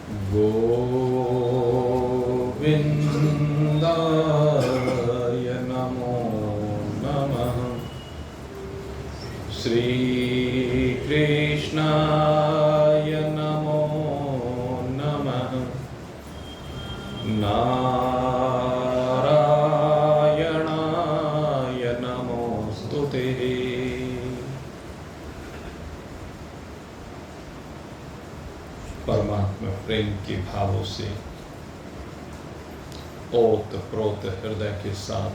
गोविन्दाय नमो नमः। श्रीकृष्णाय नमो नमः। नारायणाय नमोस्तुते। परमात्मा प्रेम के भावों से ओत प्रोत हृदय के साथ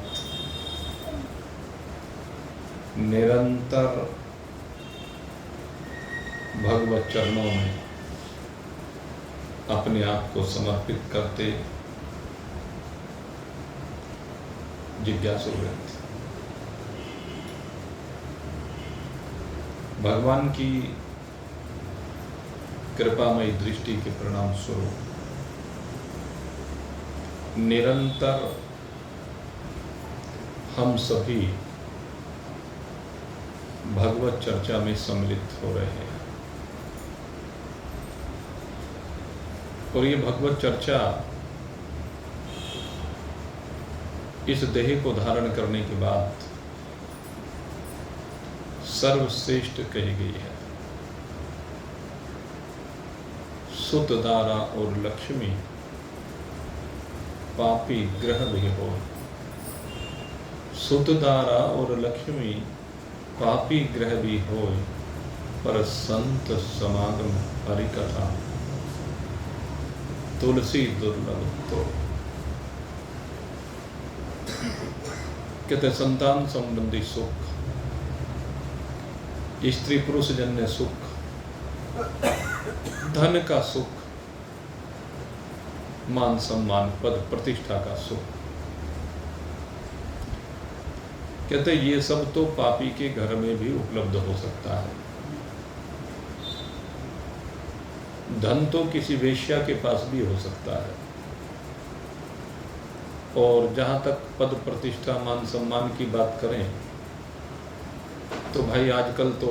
निरंतर भगवत चरणों में अपने आप को समर्पित करते जिज्ञासु व्यक्ति भगवान की कृपामयी दृष्टि के परिणाम स्वरूप निरंतर हम सभी भगवत चर्चा में सम्मिलित हो रहे हैं और ये भगवत चर्चा इस देह को धारण करने के बाद सर्वश्रेष्ठ कही गई है। सुत दारा और लक्ष्मी पापी ग्रह भी हो। सुत दारा और लक्ष्मी पापी ग्रह भी हो, पर संत समागम हरिकथा तुलसी दुर्लभ तो। कहते संतान संबंधी सुख, स्त्री पुरुष जन्य सुख, धन का सुख, मान सम्मान पद प्रतिष्ठा का सुख, कहते ये सब तो पापी के घर में भी उपलब्ध हो सकता है। धन तो किसी वेश्या के पास भी हो सकता है। और जहां तक पद प्रतिष्ठा मान सम्मान की बात करें तो भाई आजकल तो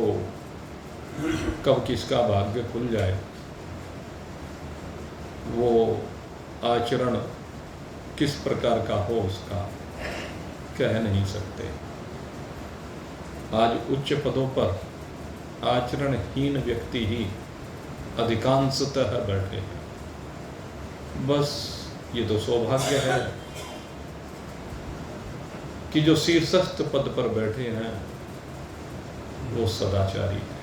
कब किसका भाग्य खुल जाए वो आचरण किस प्रकार का हो उसका कह नहीं सकते। आज उच्च पदों पर आचरणहीन व्यक्ति ही अधिकांशतः बैठे हैं। बस ये तो सौभाग्य है कि जो शीर्षस्थ पद पर बैठे हैं वो सदाचारी है।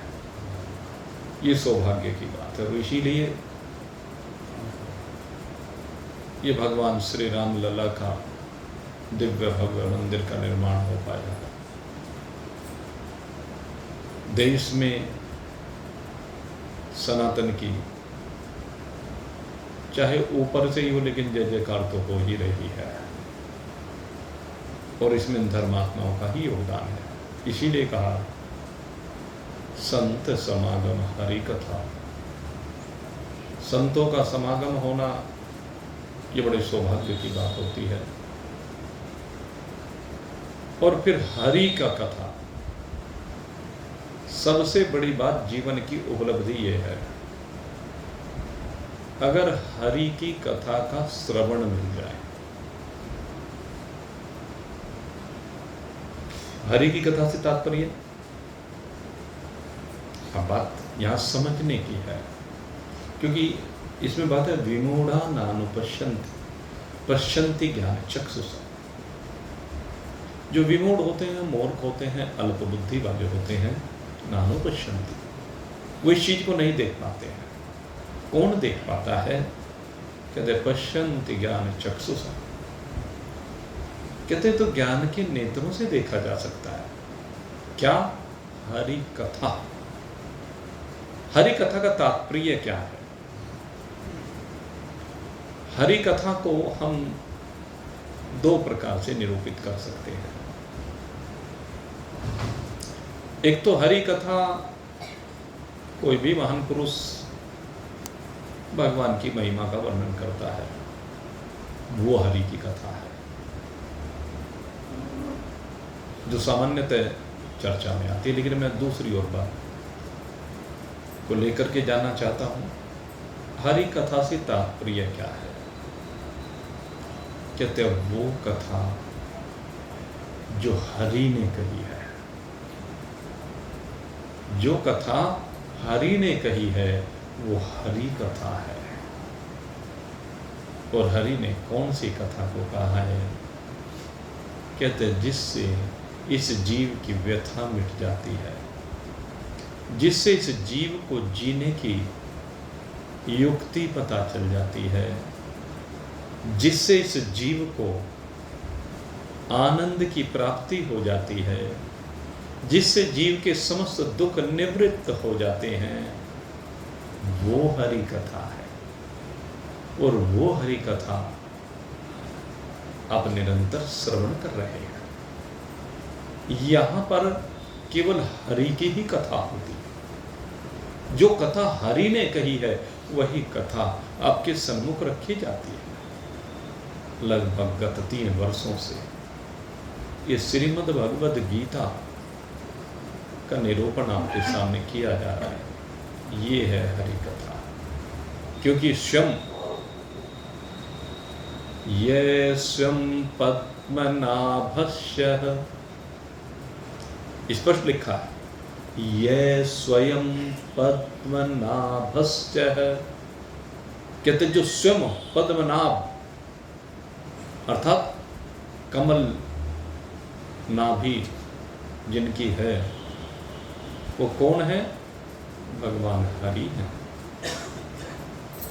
ये सौभाग्य की बात है। इसीलिए ये भगवान श्री राम लला का दिव्य भव्य मंदिर का निर्माण हो पाया। देश में सनातन की चाहे ऊपर से ही हो लेकिन जय जयकार तो हो ही रही है और इसमें धर्मात्माओं का ही योगदान है। इसीलिए कहा संत समागम हरि कथा। संतों का समागम होना ये बड़े सौभाग्य की बात होती है। और फिर हरि का कथा, सबसे बड़ी बात जीवन की उपलब्धि ये है अगर हरि की कथा का श्रवण मिल जाए। हरि की कथा से तात्पर्य अब बात यहां समझने की है, क्योंकि इसमें बात है विमूढ़ा नानुपश्यन्ति पश्यन्ति ज्ञान चक्षुषा। जो विमूढ़ होते हैं, मूर्ख होते हैं, अल्प बुद्धि वाले होते हैं, नानुपश्यन्ति, वो इस चीज को नहीं देख पाते हैं। कौन देख पाता है? कहते पश्यन्ति ज्ञान चक्षुषा। कहते तो ज्ञान के नेत्रों से देखा जा सकता है। क्या? हरि कथा। हरि कथा का तात्पर्य क्या है? हरि कथा को हम दो प्रकार से निरूपित कर सकते हैं। एक तो हरि कथा कोई भी महान पुरुष भगवान की महिमा का वर्णन करता है, वो हरि की कथा है, जो सामान्यतः चर्चा में आती है। लेकिन मैं दूसरी ओर बात को लेकर के जाना चाहता हूं। हरि कथा से तात्पर्य क्या है? कहते वो कथा जो हरि ने कही है। जो कथा हरि ने कही है वो हरि कथा है। और हरि ने कौन सी कथा को कहा है? कहते जिससे इस जीव की व्यथा मिट जाती है, जिससे इस जीव को जीने की युक्ति पता चल जाती है, जिससे इस जीव को आनंद की प्राप्ति हो जाती है, जिससे जीव के समस्त दुख निवृत्त हो जाते हैं, वो हरि कथा है। और वो हरि कथा आप निरंतर श्रवण कर रहे हैं। यहां पर केवल हरि की ही कथा होती है। जो कथा हरि ने कही है वही कथा आपके सन्मुख रखी जाती है। लगभग गत 3 वर्षों से ये श्रीमद् भगवद गीता का निरूपण आपके सामने किया जा रहा है। ये है हरि कथा। क्योंकि स्वयं ये स्वयं पद्मनाभस्य, स्पष्ट लिखा है, ये स्वयं पद्मनाभस्य। कहते जो स्वयं पद्मनाभ अर्थात कमल नाभि जिनकी है वो कौन है? भगवान हरि है।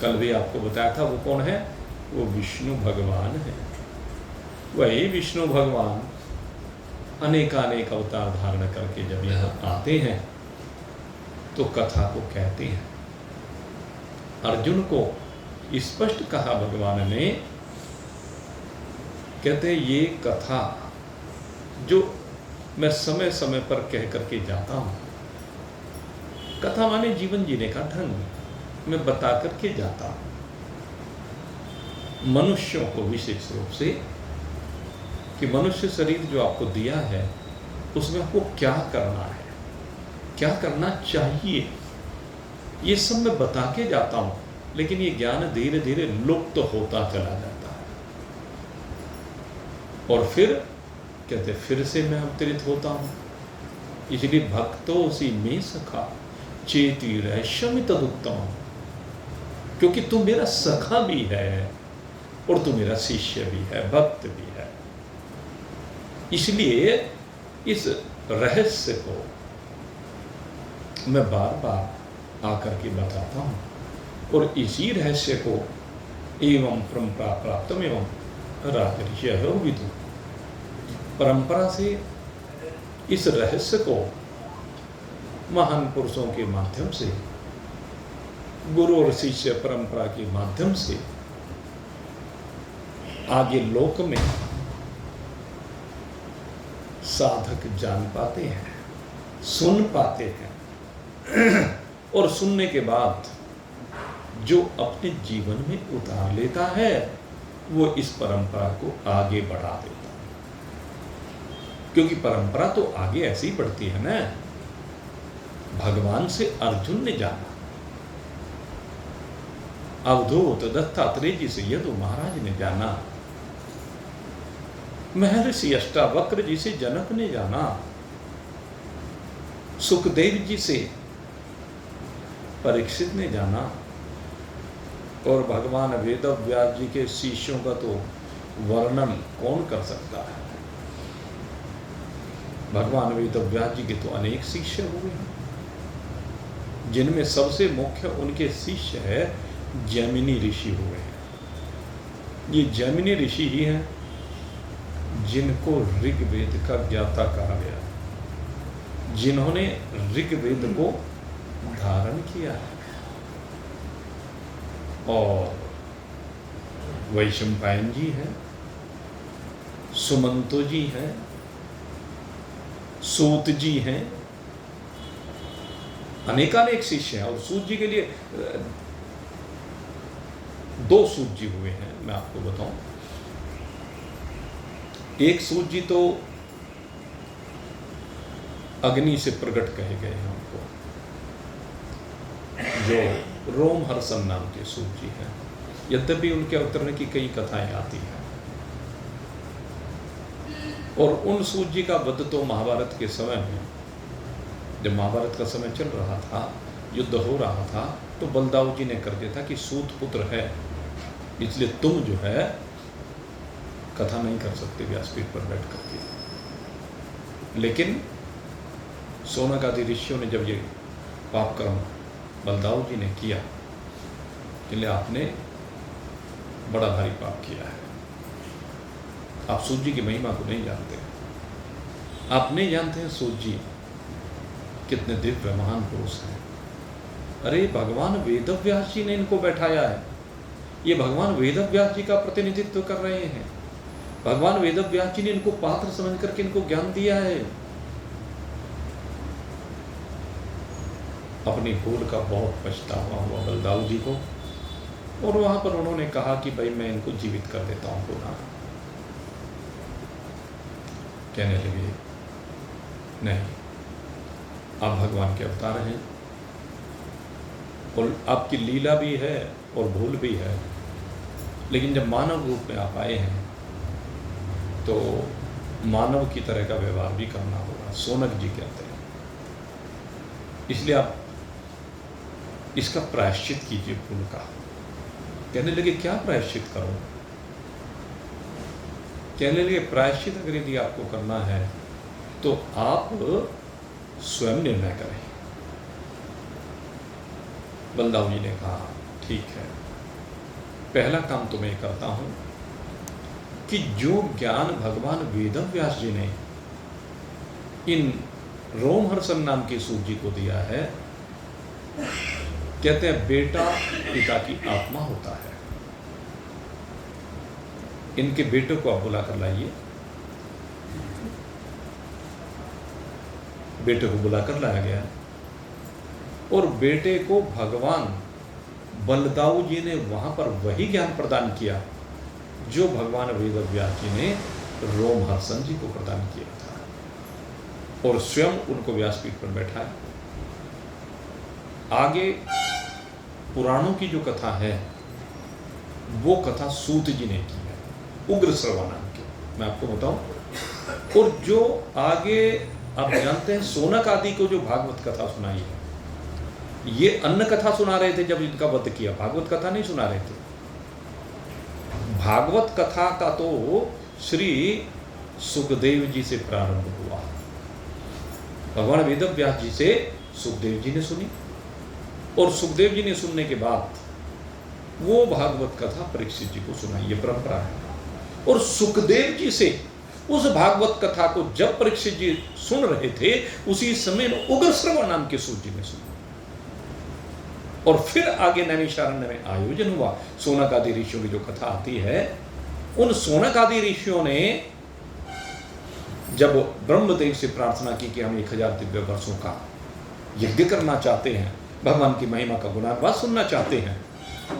कल भी आपको बताया था वो कौन है? वो विष्णु भगवान है। वही विष्णु भगवान अनेकानेक अवतार धारण करके जब यहाँ आते हैं तो कथा को कहते हैं। अर्जुन को स्पष्ट कहा भगवान ने, कहते ये कथा जो मैं समय समय पर कह करके जाता हूँ, कथा माने जीवन जीने का ढंग मैं बता करके जाता हूँ मनुष्यों को, विशेष रूप से कि मनुष्य शरीर जो आपको दिया है उसमें आपको क्या करना है, क्या करना चाहिए, ये सब मैं बता के जाता हूँ। लेकिन ये ज्ञान धीरे धीरे लुप्त होता चला जाता है। और फिर कहते फिर से मैं अवतरित होता हूँ। इसलिए भक्तोऽसि मे सखा चेति रहस्यमित उत्तम, क्योंकि तू मेरा सखा भी है और तू मेरा शिष्य भी है, भक्त भी है। इसलिए इस रहस्य को मैं बार बार आकर के बताता हूँ। और इसी रहस्य को एवं परंपरा प्राप्तम एवं राजर्षयः विदुः, परंपरा से इस रहस्य को महान पुरुषों के माध्यम से, गुरु और शिष्य परंपरा के माध्यम से आगे लोक में साधक जान पाते हैं, सुन पाते हैं। और सुनने के बाद जो अपने जीवन में उतार लेता है वो इस परंपरा को आगे बढ़ा देता है। क्योंकि परंपरा तो आगे ऐसे ही बढ़ती है ना। भगवान से अर्जुन ने जाना, अवधूत दत्तात्रेय जी से यदु महाराज ने जाना, महर्षि अष्टावक्र जी से जनक ने जाना, सुखदेव जी से परीक्षित ने जाना, और भगवान वेदव्यास जी के शिष्यों का तो वर्णन कौन कर सकता है। भगवान वेदव्यास जी के तो अनेक शिष्य हुए हैं, जिनमें सबसे मुख्य उनके शिष्य है जैमिनी ऋषि हुए हैं। ये जैमिनी ऋषि ही हैं जिनको ऋग्वेद का ज्ञाता कहा गया, जिन्होंने ऋग्वेद को धारण किया है। और वैशंपायन जी हैं, सुमंतो जी हैं, सूत जी हैं, अनेकानेक शिष्य हैं। और सूत जी के लिए 2 सूत जी हुए हैं, मैं आपको बताऊं। एक सूत जी तो अग्नि से प्रकट कहे गए हैं उनको, जो रोमहर्षण नाम के सूत जी हैं। यद्यपि उनके अवतरण की कई कथाएं आती हैं, और उन सूत जी का वध तो महाभारत के समय में, जब महाभारत का समय चल रहा था, युद्ध हो रहा था, तो बलदाऊ जी ने कर दिया था कि सूत पुत्र है, इसलिए तुम जो है कथा नहीं कर सकते व्यासपीठ पर बैठ करके। लेकिन सोनक आदि ऋषियों ने जब ये पाप कर्म बलदाऊ जी ने किया, इसलिए आपने बड़ा भारी पाप किया है। आप सूत जी की महिमा को नहीं जानते, आप नहीं जानते हैं सूत जी कितने दिव्य महान पुरुष हैं। अरे भगवान वेदव्यास जी ने इनको बैठाया है, ये भगवान वेदव्यास जी का प्रतिनिधित्व कर रहे हैं। भगवान वेदव्यास जी ने इनको पात्र समझ करके इनको ज्ञान दिया है। अपनी भूल का बहुत पछतावा हुआ बलदाऊ जी को, और वहां पर उन्होंने कहा कि भाई मैं इनको जीवित कर देता हूं पुनः। कहने लगे नहीं, आप भगवान के अवतार हैं और आपकी लीला भी है और भूल भी है, लेकिन जब मानव रूप में आप आए हैं तो मानव की तरह का व्यवहार भी करना होगा, सोनक जी कहते हैं। इसलिए आप इसका प्रायश्चित कीजिए भूल का। कहने लगे क्या प्रायश्चित करो? कहने लगे प्रायश्चित अगर यदि आपको करना है तो आप स्वयं निर्णय करें। बलदाऊ जी ने कहा ठीक है, पहला काम तो मैं करता हूं कि जो ज्ञान भगवान वेदव्यास जी ने इन रोमहर्षण नाम के सूत जी को दिया है, कहते हैं बेटा पिता की आत्मा होता है, इनके बेटे को आप बुला कर लाइए। बेटे को बुलाकर लाया गया और बेटे को भगवान बलदाऊ जी ने वहां पर वही ज्ञान प्रदान किया जो भगवान वेदव्यास जी ने रोमहर्षण जी को प्रदान किया था, और स्वयं उनको व्यासपीठ पर बैठाया। आगे पुराणों की जो कथा है वो कथा सूत जी ने की है, उग्र श्रवा नाम की, मैं आपको बताऊं। और जो आगे आप जानते हैं सोनक आदि को जो भागवत कथा सुनाई है, ये अन्न कथा सुना रहे थे जब इनका वध किया, भागवत कथा नहीं सुना रहे थे। भागवत कथा का तो श्री सुखदेव जी से प्रारंभ हुआ, भगवान वेदव्यास जी से सुखदेव जी ने सुनी, और सुखदेव जी ने सुनने के बाद वो भागवत कथा परीक्षित जी को सुनाई, ये परंपरा है। और सुखदेव जी से उस भागवत कथा को जब परीक्षित जी सुन रहे थे, उसी समय उग्र श्रवा नाम के सूत जी ने सुना। और फिर आगे नैमिषारण्य में आयोजन हुआ। सोनक आदि ऋषियों की जो कथा आती है, उन सोनक आदि ऋषियों ने जब ब्रह्मदेव से प्रार्थना की कि हम 1000 दिव्य वर्षों का यज्ञ करना चाहते हैं, भगवान की महिमा का गुणानुवाद सुनना चाहते हैं,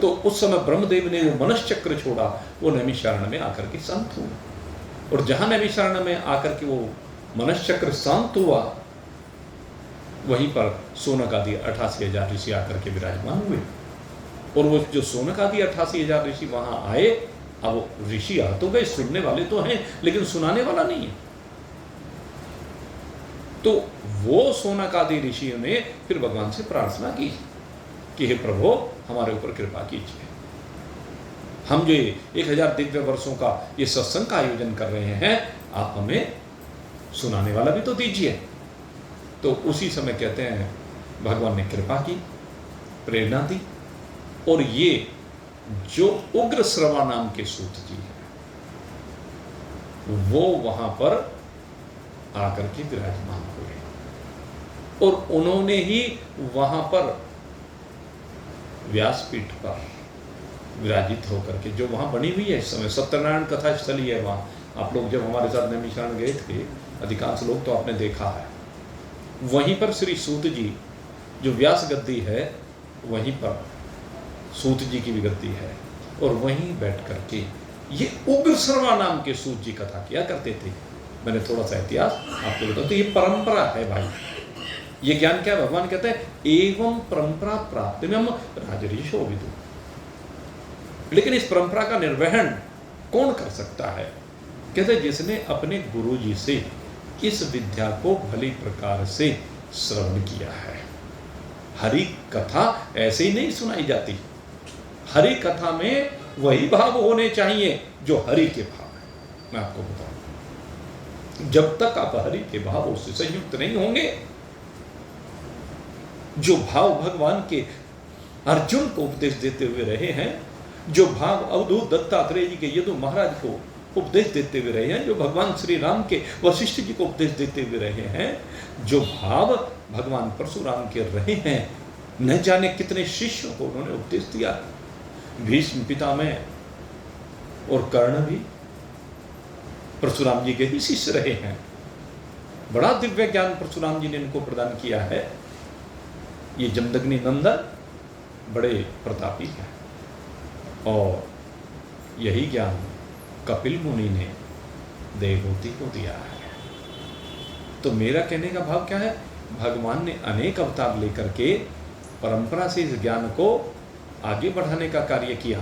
तो उस समय ब्रह्मदेव ने वो मनश्चक्र छोड़ा, वो नैमिषारण्य में आकर के शांत हुआ। और जहां नैमिषारण्य में आकर के वो मनश्चक्र शांत हुआ, वहीं पर सोनक आदि 88,000 ऋषि आकर के विराजमान हुए। और वो जो सोनक आदि 88,000 ऋषि वहां आए, अब ऋषि आ तो गए, सुनने वाले तो हैं लेकिन सुनाने वाला नहीं है। तो वो सोनक आदि ऋषियों ने फिर भगवान से प्रार्थना की कि हे प्रभु हमारे ऊपर कृपा कीजिए, हम जो 1000 दिव्य वर्षों का ये सत्संग का आयोजन कर रहे हैं, आप हमें सुनाने वाला भी तो दीजिए। तो उसी समय कहते हैं भगवान ने कृपा की, प्रेरणा दी, और ये जो उग्र श्रवा नाम के सूत जी हैं वो वहां पर आकर के विराजमान हुए, और उन्होंने ही वहां पर व्यासपीठ पर विराजित होकर के, जो वहां बनी हुई है इस समय सत्यनारायण कथा स्थली है वहां। आप लोग जब हमारे साथ नैमिषारण्य गए थे, अधिकांश लोग तो आपने देखा है, वहीं पर श्री सूत जी जो व्यास गद्दी है, वहीं पर सूत जी की भी गद्दी है, और वहीं बैठ करके ये उग्र श्रवा नाम के सूत जी कथा किया करते थे। मैंने थोड़ा सा इतिहास आपको बताऊं, तो ये परंपरा है भाई, ये ज्ञान क्या, भगवान कहते हैं एवं परंपरा प्राप्ति में हम राजऋषो विदु। लेकिन इस परंपरा का निर्वहन कौन कर सकता है? कहते जिसने अपने गुरु जी से इस विद्या को भली प्रकार से श्रवण किया है। हरि कथा ऐसे ही नहीं सुनाई जाती। हरि कथा में वही भाव होने चाहिए जो हरि के भाव है। मैं आपको बताऊं, जब तक आप हरि के भावों से संयुक्त नहीं होंगे, जो भाव भगवान के अर्जुन को उपदेश देते हुए रहे हैं, जो भाव अवधूत दत्तात्रेय जी के यदु महाराज को उपदेश देते हुए रहे हैं, जो भगवान श्री राम के वशिष्ठ जी को उपदेश देते हुए रहे हैं, जो भाव भगवान परशुराम के रहे हैं, न जाने कितने शिष्यों को उन्होंने उपदेश दिया। भीष्म पितामह और कर्ण भी परशुराम जी के ही शिष्य रहे हैं। बड़ा दिव्य ज्ञान परशुराम जी ने इनको प्रदान किया है। ये जमदग्नि नंदन बड़े प्रतापी हैं और यही ज्ञान कपिल मुनि ने देवहूति को दिया है। तो मेरा कहने का भाव क्या है, भगवान ने अनेक अवतार लेकर के परंपरा से इस ज्ञान को आगे बढ़ाने का कार्य किया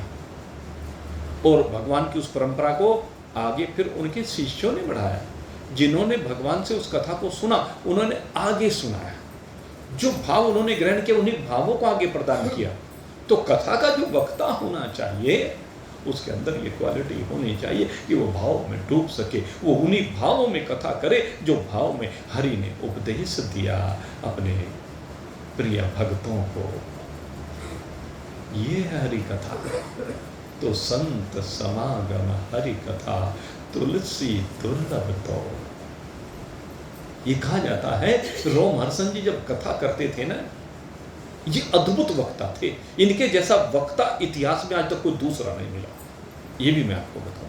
और भगवान की उस परंपरा को आगे फिर उनके शिष्यों ने बढ़ाया। जिन्होंने भगवान से उस कथा को सुना उन्होंने आगे सुनाया, जो भाव उन्होंने ग्रहण किया उन्हीं भावों को आगे प्रदान किया। तो कथा का जो वक्ता होना चाहिए उसके अंदर ये क्वालिटी होनी चाहिए कि वो भाव में डूब सके, वो उन्हीं भावों में कथा करे जो भाव में हरि ने उपदेश दिया अपने प्रिय भक्तों को। ये है हरि कथा। तो संत समागम हरि कथा तुलसी दुर्लभ तो। ये कहा जाता है रोमहर्षण जी जब कथा करते थे ना, ये अद्भुत वक्ता थे। इनके जैसा वक्ता इतिहास में आज तक कोई दूसरा नहीं मिला। ये भी मैं आपको बताऊं,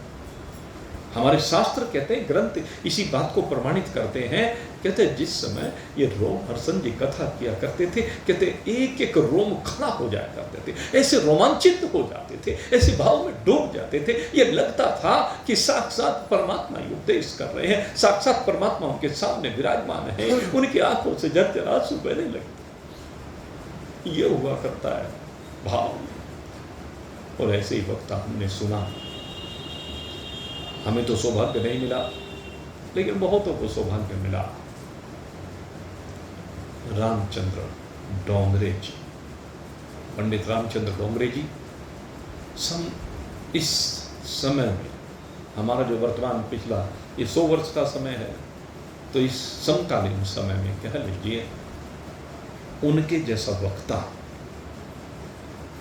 हमारे शास्त्र कहते हैं, ग्रंथ इसी बात को प्रमाणित करते हैं। कहते हैं जिस समय ये रोमहर्षण जी कथा किया करते थे, कहते एक एक रोम खड़ा हो जाया करते थे, ऐसे रोमांचित हो जाते थे, ऐसे भाव में डूब जाते थे। ये लगता था कि साक्षात परमात्मा ही उपदेश कर रहे हैं, साक्षात परमात्मा उनके सामने विराजमान है, उनकी आंखों से झरझर आंसू बहने लगते। ये हुआ करता है भाव। और ऐसे ही वक्ता हमने सुना। हमें तो सौभाग्य नहीं मिला, लेकिन बहुतों को सौभाग्य मिला। रामचंद्र डोंगरे जी, पंडित रामचंद्र डोंगरे जी, इस समय में हमारा जो वर्तमान पिछला ये 100 वर्ष का समय है, तो इस समकालीन समय में कह लीजिए उनके जैसा वक्ता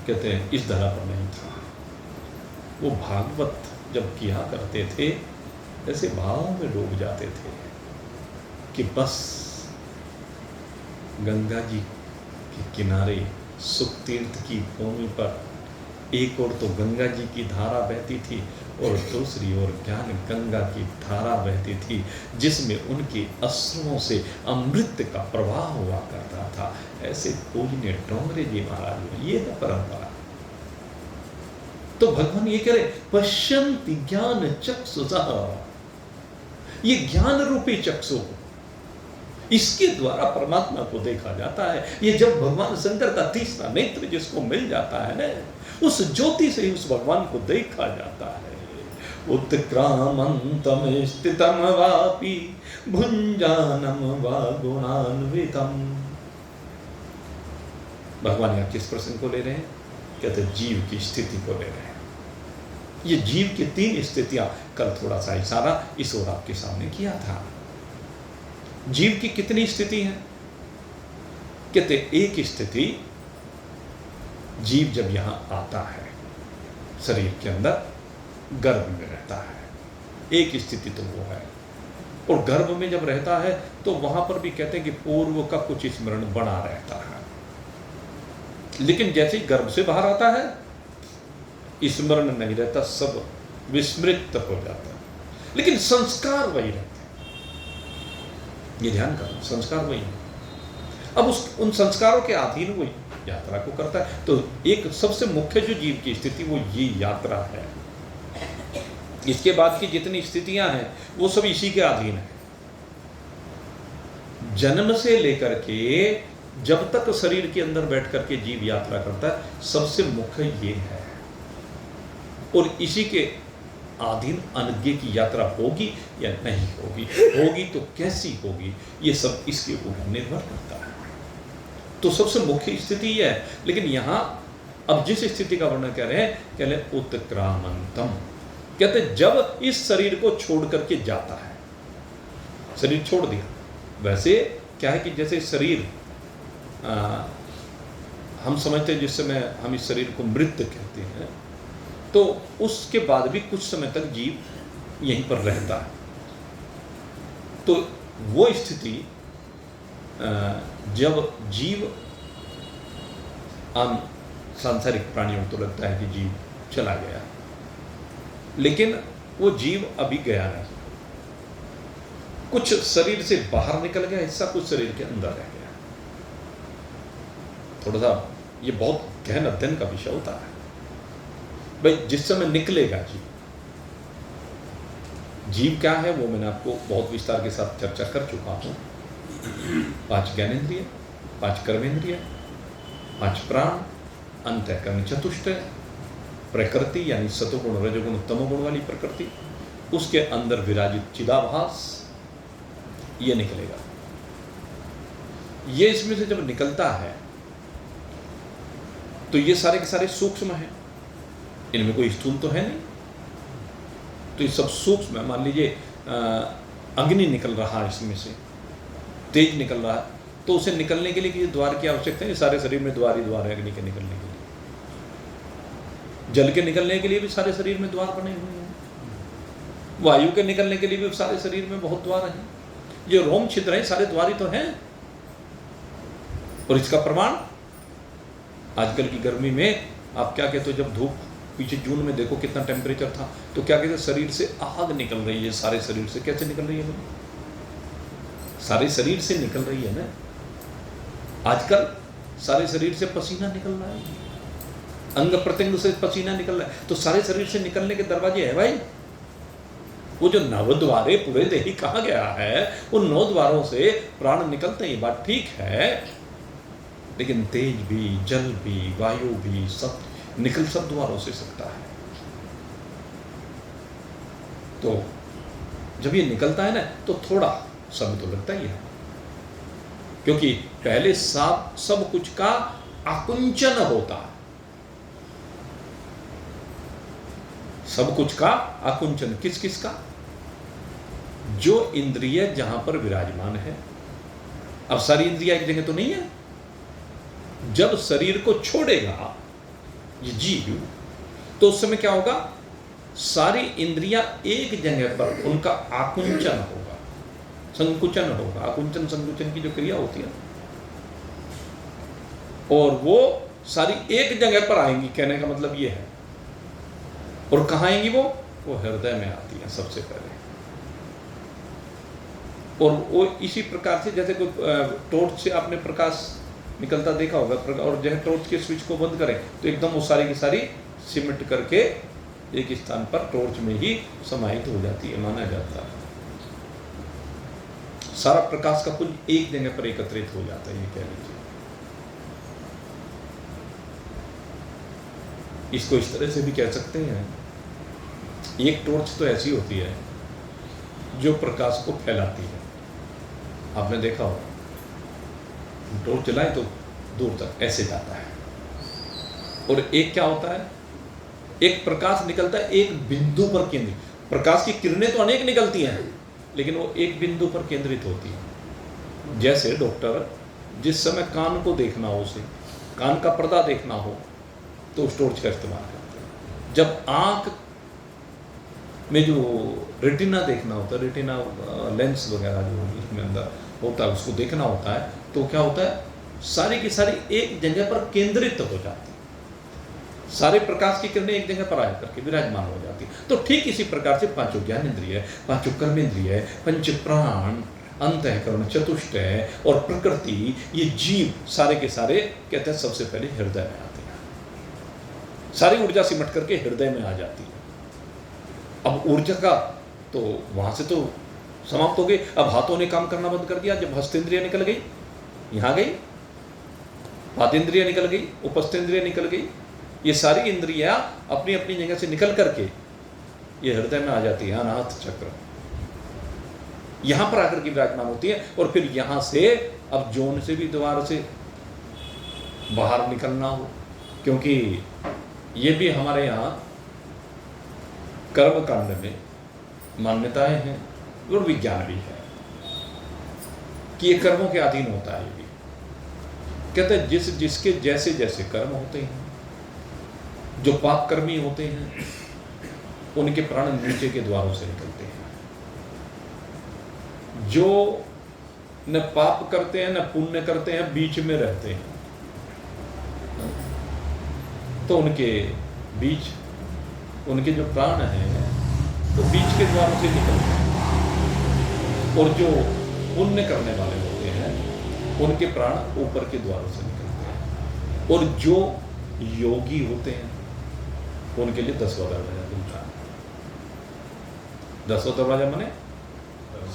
कहते हैं इस धरा पर नहीं था। वो भागवत जब किया करते थे ऐसे भाव में डूब जाते थे कि बस गंगा जी के किनारे सुख तीर्थ की भूमि पर एक ओर तो गंगा जी की धारा बहती थी और दूसरी ओर ज्ञान गंगा की धारा बहती थी, जिसमें उनके अश्रुओं से अमृत का प्रवाह हुआ करता था। ऐसे पूजनीय डोंगरे जी महाराज, ये है परंपरा। तो भगवान ये कह रहे पश्यन्ति ज्ञान चक्षुषः, ये ज्ञान रूपी चक्षु, इसके द्वारा परमात्मा को देखा जाता है। ये जब भगवान शंकर का तीसरा नेत्र जिसको मिल जाता है ना, उस ज्योति से ही उस भगवान को देखा जाता है। उत्क्रामंतम स्थितम वापि भुंजानम वा गुणान्वितम। भगवान यहाँ किस प्रसंग को ले रहे हैं? कहते जीव की स्थिति को ले रहे हैं। ये जीव की 3 स्थितियां कल थोड़ा सा इशारा इस ओर आपके सामने किया था। जीव की कितनी स्थिति है? कहते एक स्थिति, जीव जब यहां आता है शरीर के अंदर गर्भ में रहता है, एक स्थिति तो वो है। और गर्भ में जब रहता है तो वहां पर भी कहते हैं कि पूर्व का कुछ स्मरण बना रहता है, लेकिन जैसे ही गर्भ से बाहर आता है स्मरण नहीं रहता, सब विस्मृत हो जाता है, लेकिन संस्कार वही रहते हैं। ये ध्यान करना, संस्कार वही है। अब उन संस्कारों के अधीन वो यात्रा को करता है। तो एक सबसे मुख्य जो जीव की स्थिति वो ये यात्रा है। इसके बाद की जितनी स्थितियां हैं वो सब इसी के अधीन है। जन्म से लेकर के जब तक शरीर के अंदर बैठ करके जीव यात्रा करता है, सबसे मुख्य ये है। और इसी के अधीन अनज्ञ की यात्रा होगी या नहीं होगी, होगी तो कैसी होगी, ये सब इसके ऊपर निर्भर करता है। तो सबसे मुख्य स्थिति यह है। लेकिन यहाँ अब जिस स्थिति का वर्णन कह रहे हैं, कह रहे हैं उत्क्रामंतम, कहते जब इस शरीर को छोड़ करके जाता है, शरीर छोड़ दिया। वैसे क्या है कि जैसे शरीर हम समझते हैं, जिस समय हम इस शरीर को मृत कहते हैं, तो उसके बाद भी कुछ समय तक जीव यहीं पर रहता है। तो वो स्थिति जब जीव आम सांसारिक प्राणियों को तो लगता है कि जीव चला गया, लेकिन वो जीव अभी गया नहीं। कुछ शरीर से बाहर निकल गया हिस्सा, कुछ शरीर के अंदर रह गया। थोड़ा सा ये बहुत गहन अध्ययन का विषय होता है। भाई जिस समय निकलेगा जीव क्या है वो मैंने आपको बहुत विस्तार के साथ चर्चा कर चुका हूं। 5 ज्ञानेंद्रिय, 5 कर्मेंद्रिय, 5 प्राण, अंतःकरण चतुष्टय, प्रकृति यानी सतोगुण रजोगुण तमोगुण वाली प्रकृति, उसके अंदर विराजित चिदाभास, ये निकलेगा। ये इसमें से जब निकलता है तो ये सारे के सारे सूक्ष्म हैं, इनमें कोई स्थूल तो है नहीं। तो ये सब सूक्ष्म है। मान लीजिए अग्नि निकल रहा है, इसमें से तेज निकल रहा है, तो उसे निकलने के लिए कि द्वार की आवश्यकता है। सारे शरीर में द्वार ही द्वार है अग्नि के निकलने के लिए। जल के निकलने के लिए भी सारे शरीर में द्वार बने हुए हैं। वायु के निकलने के लिए भी सारे शरीर में बहुत द्वार हैं। जो रोम छिद्र हैं सारे द्वार ही तो हैं। और इसका प्रमाण आजकल की गर्मी में आप क्या कहते हो, जब धूप पीछे जून में देखो कितना टेम्परेचर था, तो क्या कहते हैं शरीर से आग निकल रही है। सारे शरीर से कैसे निकल रही है? सारे शरीर से निकल रही है ना। आजकल सारे शरीर से पसीना निकल रहा है, अंग प्रत्यंग से पसीना निकल रहा है। तो सारे शरीर से निकलने के दरवाजे है भाई। वो जो 9 द्वारे पूरे देही कहा गया है, उन 9 द्वारों से प्राण निकलते हैं, ये बात ठीक है। लेकिन तेज भी, जल भी, वायु भी, सब निकल सब द्वारों से सकता है। तो जब ये निकलता है ना, तो थोड़ा समय तो लगता ही है, क्योंकि पहले सब कुछ का आकुंचन होता है। सब कुछ का आकुंचन किस किस का? जो इंद्रिय जहां पर विराजमान है। अब सारी इंद्रिया एक जगह तो नहीं है। जब शरीर को छोड़ेगा ये जीव, तो उस समय क्या होगा? सारी इंद्रियां एक जगह पर उनका आकुंचन होगा, संकुचन होगा। आकुंचन संकुचन की जो क्रिया होती है, और वो सारी एक जगह पर आएंगी। कहने का मतलब ये है। और कहाँ आएंगी वो हृदय में आती है सबसे पहले। और वो इसी प्रकार से, जैसे कोई टॉर्च से आपने प्रकाश निकलता देखा होगा, और जैसे टॉर्च के स्विच को बंद करें तो एकदम वो सारी की सारी सिमट करके एक स्थान पर टॉर्च में ही समाहित हो जाती है, माना जाता है। सारा प्रकाश का पुंज एक जगह पर एकत्रित हो जाता है, ये कह लीजिए। इसको इस तरह से भी कह सकते हैं, एक टॉर्च तो ऐसी होती है जो प्रकाश को फैलाती है। आपने देखा होगा, टॉर्च जलाए तो दूर तक ऐसे जाता है। और एक क्या होता है, एक प्रकाश निकलता है एक बिंदु पर केंद्रित। प्रकाश की किरणें तो अनेक निकलती हैं, लेकिन वो एक बिंदु पर केंद्रित होती है। जैसे डॉक्टर जिस समय कान को देखना हो, उसे कान का पर्दा देखना हो, तो उस टॉर्च का इस्तेमाल करते हैं। जब आँख में जो रेटिना देखना होता है, रेटिना लेंस वगैरह जो इसमें अंदर होता है, उसको देखना होता है, तो क्या होता है, सारी की सारी एक जगह पर केंद्रित हो जाती है। सारे प्रकाश की किरणें एक जगह पर आकर के विराजमान हो जाती है। तो ठीक इसी प्रकार से 5 ज्ञानेंद्रिय, 5 कर्मेंद्रिय, 5 प्राण, अंतःकरण चतुष्टय और प्रकृति, ये जीव सारे के सारे कहते हैं सबसे पहले हृदय में आते हैं। सारी ऊर्जा सिमट करके हृदय में आ जाती है। अब ऊर्जा का तो वहां से तो समाप्त हो गई। अब हाथों ने काम करना बंद कर दिया, जब हस्तेंद्रिय निकल गई, यहाँ गई, पादेंद्रिय निकल गई, उपस्थेंद्रिय निकल गई, ये सारी इंद्रियां अपनी अपनी जगह से निकल करके ये हृदय में आ जाती है, अनाहत चक्र यहां पर आकर के विराजमान होती है। और फिर यहां से अब जोन से भी द्वार से बाहर निकलना हो, क्योंकि ये भी हमारे यहाँ कर्म कांड में मान्यताएं हैं और विज्ञान भी है कि ये कर्मों के अधीन होता है। ये भी कहते हैं जिसके जैसे जैसे कर्म होते हैं, जो पाप कर्मी होते हैं उनके प्राण नीचे के द्वारों से निकलते हैं, जो न पाप करते हैं न पुण्य करते हैं बीच में रहते हैं, तो उनके बीच उनके जो प्राण हैं तो बीच के द्वारों से निकलते हैं। और जो पुण्य करने वाले होते हैं उनके प्राण ऊपर के द्वारों से निकलते हैं। और जो योगी होते हैं उनके लिए 10वां दरवाजा खुलता है। 10वां दरवाजा माने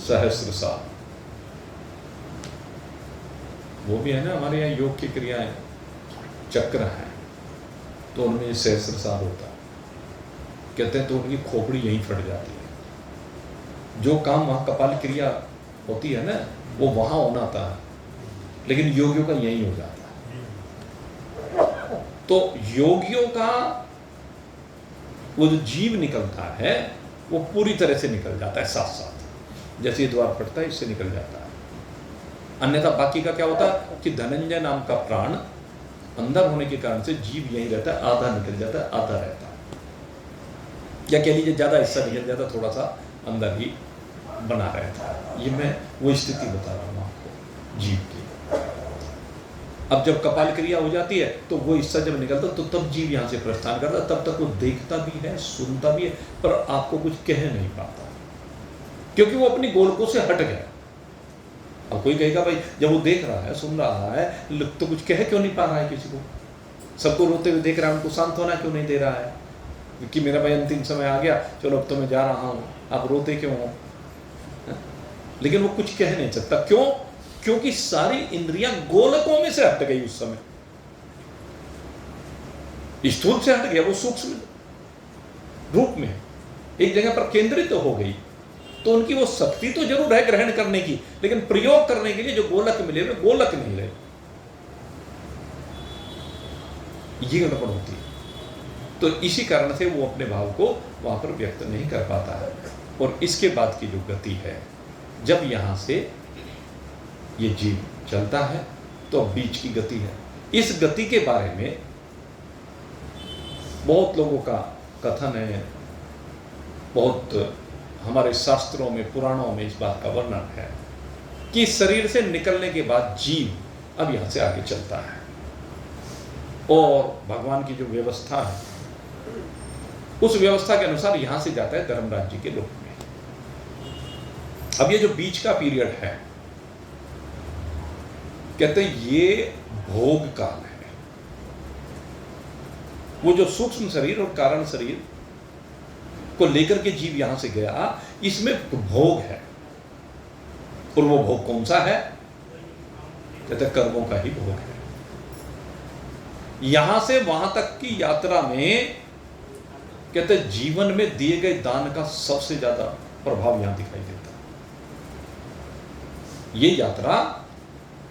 सहस्रसा, वो भी है ना हमारे यहाँ योग की क्रियाएं चक्र हैं, तो उनमें सहस्रसार होता है। कहते हैं तो उनकी खोपड़ी यहीं फट जाती है। जो काम वहाँ कपाल क्रिया होती है ना वो वहाँ होना था, लेकिन योगियों का यहीं हो जाता है। तो योगियों का वो जो जीव निकलता है वो पूरी तरह से निकल जाता है साथ साथ, जैसे ये द्वार फटता है इससे निकल जाता है। अन्यथा बाकी का क्या होता है कि धनंजय नाम का प्राण अंदर होने के कारण से जीव यहीं रहता है, आधा निकल जाता है, आधा रहता है, या कह लीजिए ज़्यादा हिस्सा निकल जाता, थोड़ा सा अंदर ही बना रहता है। ये मैं वो स्थिति बता रहा हूँ आपको जीव की। अब जब कपाल क्रिया हो जाती है तो वो हिस्सा जब निकलता तो तब जीव यहाँ से प्रस्थान करता, तब तक वो देखता भी है, सुनता भी है, पर आपको कुछ कह नहीं पाता, क्योंकि वो अपनी गोलकों से हट गया। अब कोई कहेगा भाई जब वो देख रहा है, सुन रहा है, तो कुछ कह क्यों नहीं पा रहा है किसी को? सबको रोते हुए देख रहा है, उनको शांत होना क्यों नहीं दे रहा है कि मेरा भाई अंतिम समय आ गया, चलो अब तो मैं जा रहा हूँ, आप रोते क्यों हो? लेकिन वो कुछ कह नहीं सकता। क्यों? क्योंकि सारी इंद्रियां गोलकों में से हट गई उस समय, स्थूल से हट गया, वो सूक्ष्म रूप में एक जगह पर केंद्रित तो हो गई। तो उनकी वो शक्ति तो जरूर है ग्रहण करने की, लेकिन प्रयोग करने के लिए जो गोलक मिले वे गोलक नहीं रहे। ये गड़बड़ होती है। तो इसी कारण से वो अपने भाव को वहां पर व्यक्त नहीं कर पाता है। और इसके बाद की जो गति है, जब यहां से ये जीव चलता है तो बीच की गति है। इस गति के बारे में बहुत लोगों का कथन है, बहुत हमारे शास्त्रों में, पुराणों में इस बात का वर्णन है कि शरीर से निकलने के बाद जीव अब यहां से आगे चलता है और भगवान की जो व्यवस्था है उस व्यवस्था के अनुसार यहां से जाता है धर्म राज्य के लोक में। अब ये जो बीच का पीरियड है, कहते हैं ये भोग काल है। वो जो सूक्ष्म शरीर और कारण शरीर को लेकर के जीव यहां से गया, इसमें भोग है। और वो भोग कौन सा है? कहते कर्मों का ही भोग है। यहां से वहां तक की यात्रा में कहते जीवन में दिए गए दान का सबसे ज्यादा प्रभाव यहां दिखाई देता है। ये यात्रा,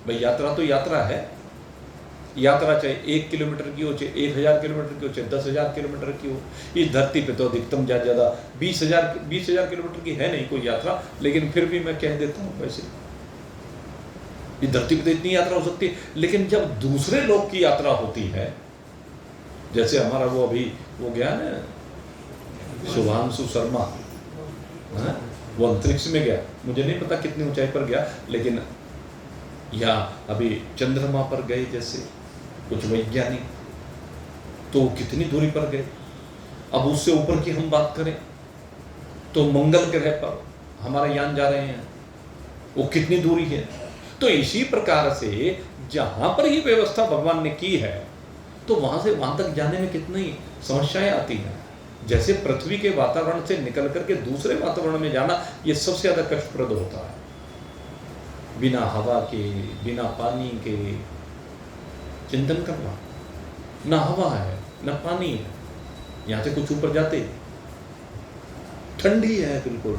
भाई यात्रा तो यात्रा है, यात्रा चाहे 1 किलोमीटर की हो, चाहे 1000 किलोमीटर की हो, चाहे 10,000 किलोमीटर की हो। इस धरती पे तो अधिकतम ज्यादा 20,000 किलोमीटर की है नहीं कोई यात्रा, लेकिन फिर भी मैं कह देता हूँ वैसे इस धरती पे तो इतनी यात्रा हो सकती है। लेकिन जब दूसरे लोग की यात्रा होती है, जैसे हमारा वो अभी वो गया ना शुभांशु शर्मा, वो अंतरिक्ष में गया, मुझे नहीं पता कितनी ऊंचाई पर गया, लेकिन या अभी चंद्रमा पर गए जैसे कुछ वैज्ञानिक, तो कितनी दूरी पर गए। अब उससे ऊपर की हम बात करें तो मंगल ग्रह पर हमारे यान जा रहे हैं, वो कितनी दूरी है। तो इसी प्रकार से जहां पर ही व्यवस्था भगवान ने की है, तो वहां से वहां तक जाने में कितनी समस्याएं आती हैं। जैसे पृथ्वी के वातावरण से निकल करके दूसरे वातावरण में जाना, ये सबसे ज्यादा कष्टप्रद होता है। बिना हवा के, बिना पानी के, चिंतन करना, ना हवा है ना पानी है, यहां से कुछ ऊपर जाते ठंडी है बिल्कुल,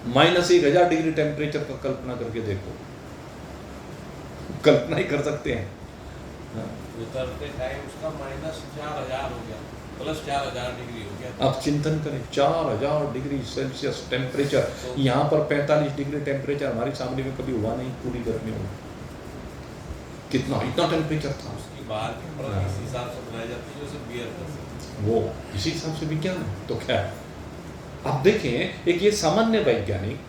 -1000 डिग्री टेम्परेचर का कल्पना करके देखो, कल्पना ही कर सकते हैं। उतरते टाइम उसका -4000 हो गया, +4000 डिग्री हो गया। आप चिंतन करें, 4000 डिग्री सेल्सियस टेम्परेचर, यहाँ पर 45 डिग्री टेम्परेचर हमारी सामने में कभी हुआ नहीं पूरी गर्मी में। कितना इतना टेम्परेचर था। उसकी बाहर की परत इस हिसाब से बनाई जाती है जो उसे बियर कर सकती है। वो इसी हिसाब से विज्ञान है। तो क्या है, आप देखें, एक ये सामान्य वैज्ञानिक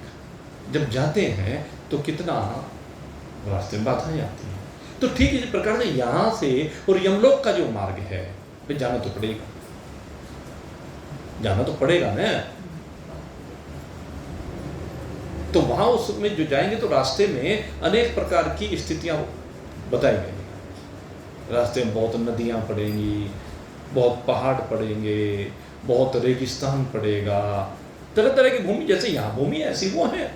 जब जाते हैं तो कितना रास्ते में बाधाएं आती हैं। तो ठीक इस प्रकार से यहाँ से और यमलोक का जो मार्ग है, वे जाना तो पड़ेगा, जाना तो पड़ेगा ना। तो वहां उसमें जो जाएंगे तो रास्ते में अनेक प्रकार की स्थितियां बताई गई। रास्ते में बहुत नदियां पड़ेंगी, बहुत पहाड़ पड़ेंगे, बहुत रेगिस्तान पड़ेगा, तरह तरह की भूमि, जैसे यहाँ भूमि है ऐसी वो है।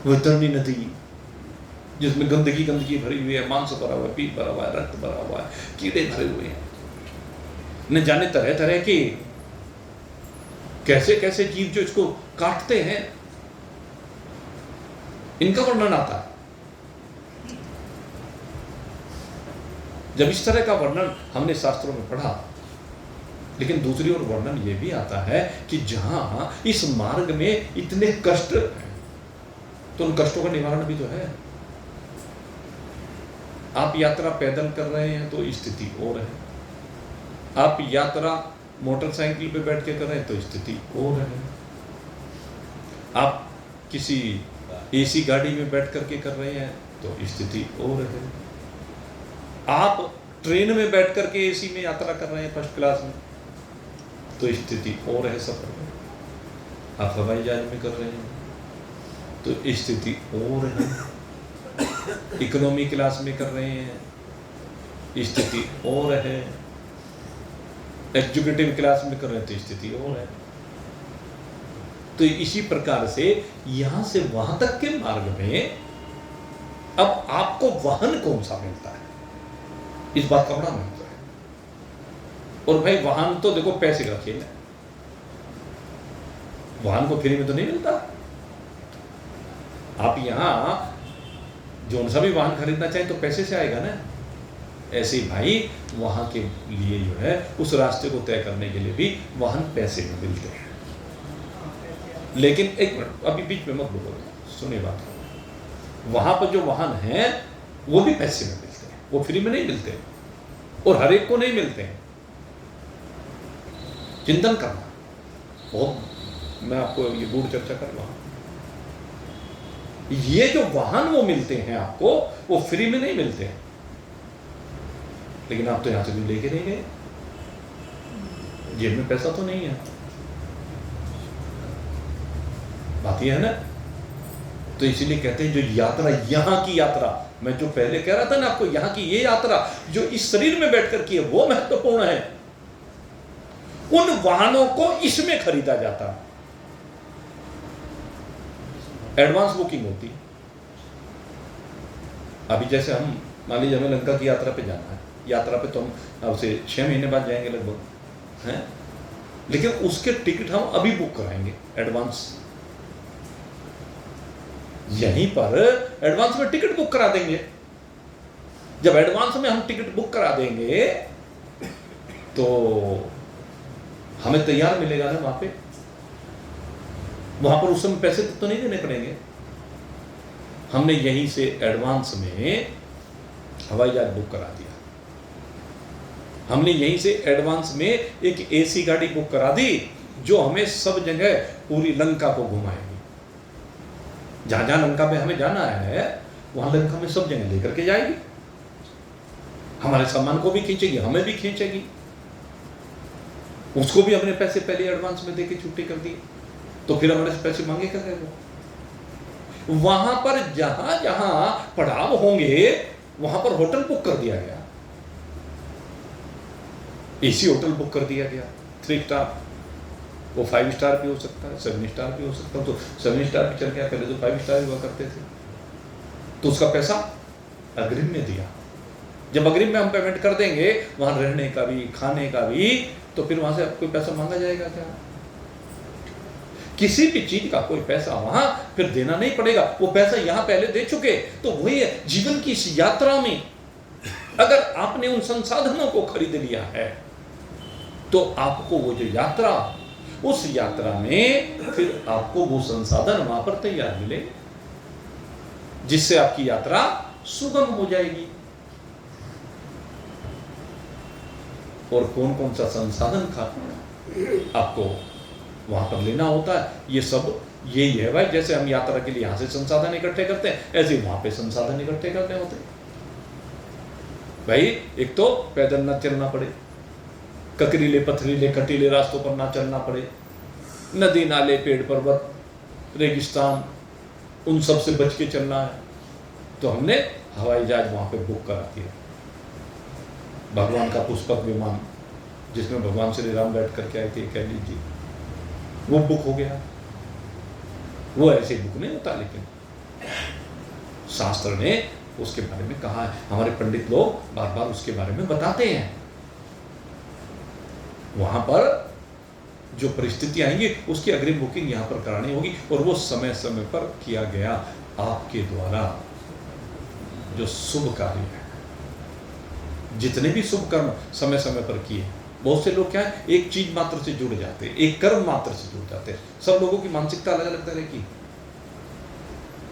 वैतरणी नदी जिसमें गंदगी गंदगी भरी हुई है, मांस भरा हुआ है, पीप भरा हुआ है, रक्त भरा हुआ है, कीड़े भरे हुए हैं, न जाने तरह तरह के कैसे कैसे जीव जो इसको काटते हैं, इनका वर्णन आता है। जब इस तरह का वर्णन हमने शास्त्रों में पढ़ा, लेकिन दूसरी ओर वर्णन यह भी आता है कि जहां इस मार्ग में इतने कष्ट हैं, तो उन कष्टों का निवारण भी तो है। आप यात्रा पैदल कर रहे हैं तो स्थिति और है, आप यात्रा मोटरसाइकिल पे बैठ के कर रहे हैं तो स्थिति और है, आप किसी एसी गाड़ी में बैठ करके कर रहे हैं तो स्थिति और है, आप ट्रेन में बैठ करके एसी में यात्रा कर रहे हैं फर्स्ट क्लास में तो स्थिति और है सफर में, आप हवाई जहाज में कर रहे हैं तो स्थिति और है, इकोनॉमी क्लास में कर रहे हैं स्थिति और है, एग्जीक्यूटिव क्लास में कर रहे हैं तो स्थिति और है। तो इसी प्रकार से यहां से वहां तक के मार्ग में अब आपको वाहन कौन सा मिलता है, इस बात का बड़ा महत्व है। और भाई वाहन तो देखो पैसे का खेल है, वाहन को फ्री में तो नहीं मिलता। आप यहां जो सा भी वाहन खरीदना चाहें तो पैसे से आएगा ना। ऐसे ही भाई वहां के लिए जो है उस रास्ते को तय करने के लिए भी वाहन पैसे में मिलते हैं। लेकिन एक मिनट अभी बीच में मत बोलो, सुनिए बात। वहां पर जो वाहन है वो भी पैसे में मिलते हैं, वो फ्री में नहीं मिलते और हर एक को नहीं मिलते हैं। चिंतन करना बहुत, मैं आपको ये गूढ़ चर्चा कर रहा हूं। ये जो वाहन वो मिलते हैं आपको, वो फ्री में नहीं मिलते हैं, लेकिन आप तो यहां से भी लेके नहीं गए, जेब में पैसा तो नहीं है। बात यह है ना। तो इसीलिए कहते हैं जो यात्रा, यहां की यात्रा, मैं जो पहले कह रहा था ना आपको, यहां की ये यात्रा जो इस शरीर में बैठकर की है वो महत्वपूर्ण है। उन वाहनों को इसमें खरीदा जाता है, एडवांस बुकिंग होती है। अभी जैसे हम मान लीजिए हमें लंका की यात्रा पे जाना है, यात्रा पे तो हम अब से 6 महीने बाद जाएंगे लगभग, हैं, लेकिन उसके टिकट हम अभी बुक कराएंगे एडवांस। यहीं पर एडवांस में टिकट बुक करा देंगे। जब एडवांस में हम टिकट बुक करा देंगे तो हमें तैयार मिलेगा ना वहां पे, वहां पर उस समय पैसे तो नहीं देने पड़ेंगे। हमने यहीं से एडवांस में हवाई जहाज बुक करा दिया, हमने यहीं से एडवांस में एक एसी गाड़ी बुक करा दी जो हमें सब जगह पूरी लंका को घुमाएगी। जहां जहां लंका में हमें जाना है वहां लंका में सब जगह लेकर के जाएगी, हमारे सामान को भी खींचेगी, हमें भी खींचेगी। उसको भी हमने पैसे पहले एडवांस में देके छुट्टी कर दी, तो फिर हमारे से पैसे मांगे कर वो। वहां पर जहां जहां पड़ाव होंगे वहां पर होटल बुक कर दिया गया। एसी होटल बुक कर दिया गया 3 स्टार, वो 5 स्टार भी हो सकता है, 7 स्टार भी हो सकता है। तो 7 स्टार भी चल गया, पहले तो 5 स्टार हुआ करते थे। तो उसका पैसा अग्रिम में दिया। जब अग्रिम में हम पेमेंट कर देंगे वहां रहने का भी, खाने का भी, तो फिर वहां से कोई पैसा मांगा जाएगा क्या? किसी भी चीज का कोई पैसा वहां फिर देना नहीं पड़ेगा, वो पैसा यहां पहले दे चुके। तो वही है, जीवन की इस यात्रा में अगर आपने उन संसाधनों को खरीद लिया है तो आपको वो जो यात्रा, उस यात्रा में फिर आपको वो संसाधन वहां पर तैयार मिले, जिससे आपकी यात्रा सुगम हो जाएगी। और कौन कौन सा संसाधन आपको वहां पर लेना होता है, ये सब यही है भाई। जैसे हम यात्रा के लिए यहां से संसाधन इकट्ठे करते हैं, ऐसे वहां पे संसाधन इकट्ठे करने होते हैं भाई। एक तो पैदल ना चलना पड़े, ककरीले पथरीले कटीले रास्तों पर ना चलना पड़े, नदी नाले पेड़ पर्वत रेगिस्तान उन सब से बच के चलना है। तो हमने हवाई जहाज वहां पे बुक करा दिया, भगवान का पुष्पक विमान जिसमें भगवान श्री राम बैठ करके आए थे, कह लीजिए, वो बुक हो गया। वो ऐसे बुक नहीं होता, लेकिन शास्त्र ने उसके बारे में कहा है, हमारे पंडित लोग बार बार उसके बारे में बताते हैं। वहां पर जो परिस्थिति आएंगी उसकी अग्रिम बुकिंग यहां पर करानी होगी, और वो समय समय पर किया गया आपके द्वारा। जो शुभ कार्य है, जितने भी शुभ कर्म समय समय पर किए, बहुत से लोग क्या है, एक चीज मात्र से जुड़ जाते हैं, एक कर्म मात्र से जुड़ जाते हैं। सब लोगों की मानसिकता अलग अलग तरह की।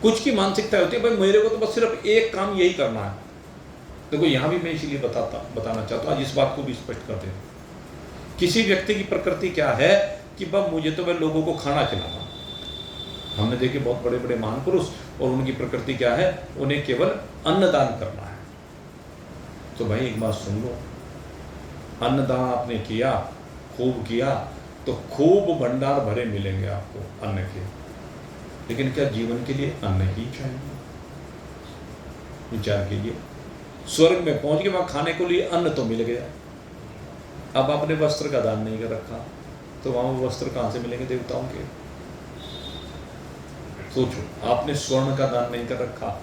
कुछ की मानसिकता होती है भाई मेरे को तो बस सिर्फ एक काम यही करना है। देखो यहां भी मैं इसीलिए बताना चाहता हूं, इस बात को भी स्पष्ट कर दें। किसी व्यक्ति की प्रकृति क्या है कि बस मुझे तो भाई लोगों को खाना खिलाना। हमने देखे बहुत बड़े बड़े महान पुरुष, और उनकी प्रकृति क्या है, उन्हें केवल अन्नदान करना है। तो भाई एक बात सुन लो, अन्नदान आपने किया, खूब किया, तो खूब भंडार भरे मिलेंगे आपको अन्न के। लेकिन क्या जीवन के लिए अन्न ही चाहिए? विचार कीजिए, स्वर्ग में पहुंच के वहां खाने के लिए अन्न तो मिल गया, अब आपने वस्त्र का दान नहीं कर रखा, तो वहां वो वस्त्र कहां से मिलेंगे देवताओं के? सोचो, आपने स्वर्ण का दान नहीं कर रखा।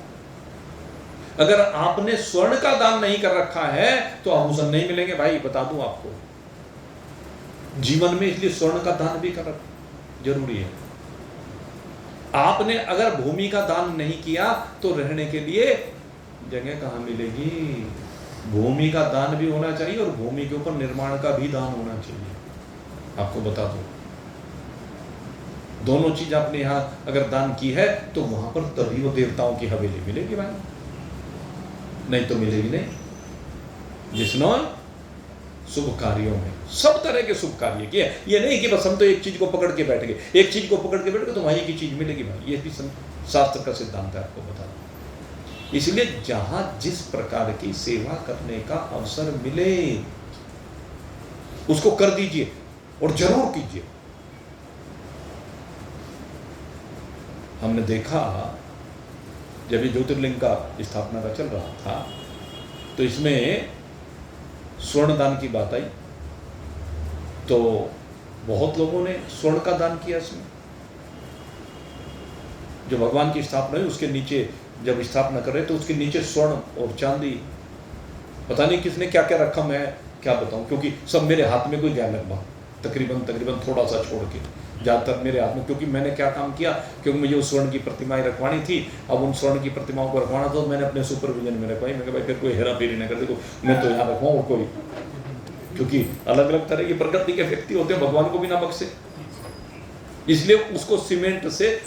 अगर आपने स्वर्ण का दान नहीं कर रखा है तो आभूषण नहीं मिलेंगे भाई, बता दूं आपको। जीवन में इसलिए स्वर्ण का दान भी कर जरूरी है। आपने अगर भूमि का दान नहीं किया तो रहने के लिए जगह कहां मिलेगी? भूमि का दान भी होना चाहिए और भूमि के ऊपर निर्माण का भी दान होना चाहिए। आपको बता दो, दोनों चीज आपने यहां अगर दान की है तो वहां पर तभी वो देवताओं की हवेली मिलेगी भाई, नहीं तो मिलेगी नहीं। जिसने शुभ कार्यों में सब तरह के शुभ कार्य किए, ये नहीं कि बस हम तो एक चीज को पकड़ के बैठ गए, एक चीज को पकड़ के बैठ गए तो वहीं की चीज मिलेगी भाई, ये भी शास्त्र का सिद्धांत है, आपको बता दो। इसलिए जहां जिस प्रकार की सेवा करने का अवसर मिले उसको कर दीजिए और जरूर कीजिए। हमने देखा जब ये ज्योतिर्लिंग का स्थापना का चल रहा था तो इसमें स्वर्ण दान की बात आई, तो बहुत लोगों ने स्वर्ण का दान किया। इसमें जो भगवान की स्थापना हुई उसके नीचे जब स्थापना कर रहे तो उसके नीचे स्वर्ण और चांदी, पता नहीं किसने क्या क्या रखा, मैं क्या बताऊं, क्योंकि सब मेरे हाथ में कोई ध्यान रखा, तकरीबन थोड़ा सा छोड़ के, ज़्यादातर मेरे हाथ में, क्योंकि मैंने क्या काम किया, क्योंकि मुझे उस स्वर्ण की प्रतिमाएं रखवानी थी। अब उन स्वर्ण की प्रतिमाओं को रखवाना तो मैंने अपने सुपरविजन में रखवाई। मैं कहा भाई फिर कोई हेरा फेरी ना कर, देखो मैं तो यहाँ रखवाऊँ और कोई, क्योंकि अलग अलग तरह की प्रकृति के व्यक्ति होते हैं, भगवान को भी ना बख्शे, इसलिए उसको सीमेंट से